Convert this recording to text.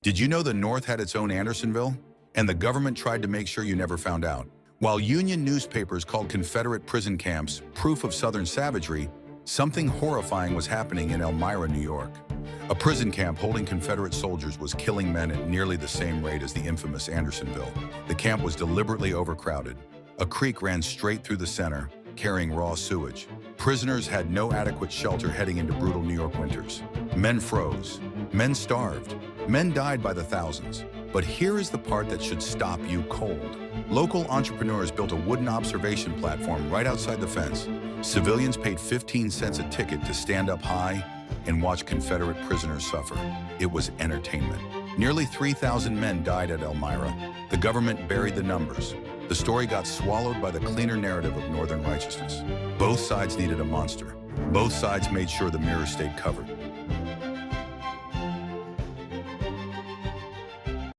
Did you know the North had its own Andersonville? And the government tried to make sure you never found out. While Union newspapers called Confederate prison camps proof of Southern savagery, something horrifying was happening in Elmira, New York. A prison camp holding Confederate soldiers was killing men at nearly the same rate as the infamous Andersonville. The camp was deliberately overcrowded. A creek ran straight through the center, carrying raw sewage. Prisoners had no adequate shelter heading into brutal New York winters. Men froze. Men starved. Men died by the thousands. But here is the part that should stop you cold. Local entrepreneurs built a wooden observation platform right outside the fence. Civilians paid 15 cents a ticket to stand up high and watch Confederate prisoners suffer. It was entertainment. Nearly 3,000 men died at Elmira. The government buried the numbers. The story got swallowed by the cleaner narrative of Northern righteousness. Both sides needed a monster. Both sides made sure the mirror stayed covered.